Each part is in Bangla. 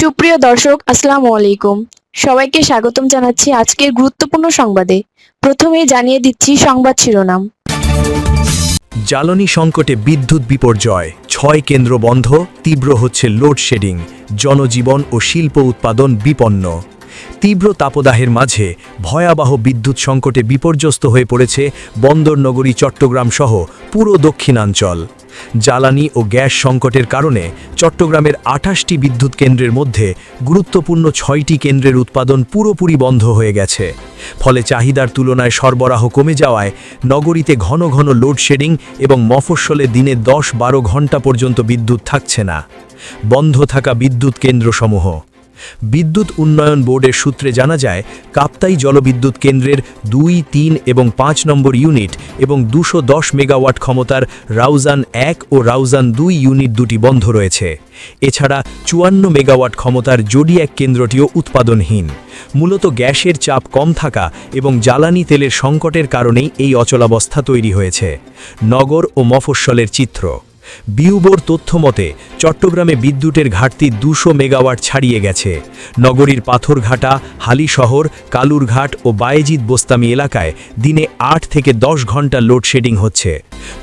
সুপ্রিয় দর্শক, আসসালামু আলাইকুম। সবাইকে স্বাগতম জানাচ্ছি আজকের গুরুত্বপূর্ণ সংবাদে। প্রথমেই জানিয়ে দিচ্ছি সংবাদ শিরোনাম। জ্বালানি সংকটে বিদ্যুৎ বিপর্যয়, ৬ কেন্দ্র বন্ধ, তীব্র হচ্ছে লোডশেডিং, জনজীবন ও শিল্প উৎপাদন বিপন্ন। তীব্র তাপদাহের মাঝে ভয়াবহ বিদ্যুৎ সংকটে বিপর্যস্ত হয়ে পড়েছে বন্দরনগরী চট্টগ্রাম সহ পুরো দক্ষিণাঞ্চল। জ্বালানি ও গ্যাস সংকটের কারণে চট্টগ্রামের ২৮টি বিদ্যুৎ কেন্দ্রের মধ্যে গুরুত্বপূর্ণ ৬টি কেন্দ্রের উৎপাদন পুরোপুরি বন্ধ হয়ে গেছে। ফলে চাহিদার তুলনায় সরবরাহ কমে যাওয়ায় নগরীতে ঘন ঘন লোডশেডিং এবং মফস্বলে দিনে ১০-১২ ঘন্টা পর্যন্ত বিদ্যুৎ থাকছে না। বন্ধ থাকা বিদ্যুৎ কেন্দ্রসমূহ। বিদ্যুৎ উন্নয়ন বোর্ডের সূত্রে জানা যায়, কাপ্তাই জলবিদ্যুৎ কেন্দ্রের ২, ৩ এবং ৫ নম্বর ইউনিট এবং ২১০ মেগাওয়াট ক্ষমতার রাউজান ১ ও রাউজান ২ ইউনিট দুটি বন্ধ রয়েছে। এছাড়া ৫৪ মেগাওয়াট ক্ষমতার জোডিয়াক কেন্দ্রটিও উৎপাদনহীন। মূলত গ্যাসের চাপ কম থাকা এবং জ্বালানি তেলের সংকটের কারণেই এই অচলাবস্থা তৈরি হয়েছে। নগর ও মফস্বলের চিত্র। বিউবোর তথ্য মতে চট্টগ্রামে বিদ্যুতের ঘাটতি ২০০ মেগাওয়াট ছাড়িয়ে গেছে। নগরীর পাথরঘাটা, হালিশহর, কালুরঘাট ও বায়েজিদ বোস্তামি এলাকায় দিনে ৮ থেকে ১০ ঘন্টা লোডশেডিং হচ্ছে।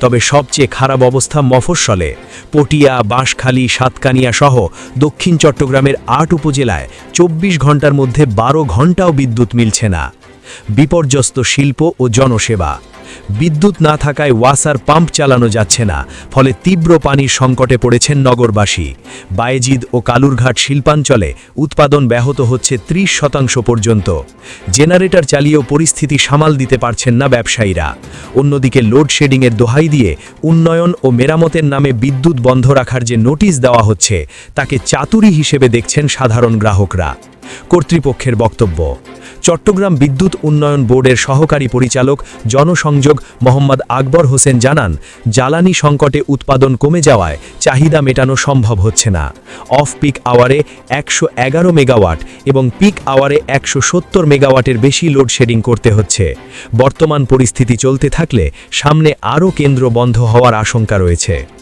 তবে সবচেয়ে খারাপ অবস্থা মফস্বলে। পটিয়া, বাঁশখালী, সাতকানিয়া সহ দক্ষিণ চট্টগ্রামের ৮ উপজেলায় ২৪ ঘন্টার মধ্যে ১২ ঘন্টাও বিদ্যুৎ মিলছে না। বিপর্যস্ত শিল্প ও জনসেবা। বিদ্যুৎ না থাকায় ওয়াসার পাম্প চালানো যাচ্ছে না, ফলে তীব্র পানির সংকটে পড়েছেন নগরবাসী। বায়েজিদ ও কালুরঘাট শিল্পাঞ্চলে উৎপাদন ব্যাহত হচ্ছে ৩০% পর্যন্ত। জেনারেটর চালিয়েও পরিস্থিতি সামাল দিতে পারছেন না ব্যবসায়ীরা। অন্যদিকে লোডশেডিংয়ের দোহাই দিয়ে উন্নয়ন ও মেরামতের নামে বিদ্যুৎ বন্ধ রাখার যে নোটিশ দেওয়া হচ্ছে, তাকে চাতুরি হিসেবে দেখছেন সাধারণ গ্রাহকরা। কর্তৃপক্ষের বক্তব্য। চট্টগ্রাম বিদ্যুৎ উন্নয়ন বোর্ডের সহকারী পরিচালক জনসংযোগ মোহাম্মদ আকবর হোসেন জানান, জ্বালানি সংকটে উৎপাদন কমে যাওয়ায় চাহিদা মেটানো সম্ভব হচ্ছে না। অফ পিক আওয়ারে ১১১ মেগাওয়াট এবং পিক আওয়ারে ১৭০ মেগাওয়াটের বেশি লোডশেডিং করতে হচ্ছে। বর্তমান পরিস্থিতি চলতে থাকলে সামনে আরও কেন্দ্র বন্ধ হওয়ার আশঙ্কা রয়েছে।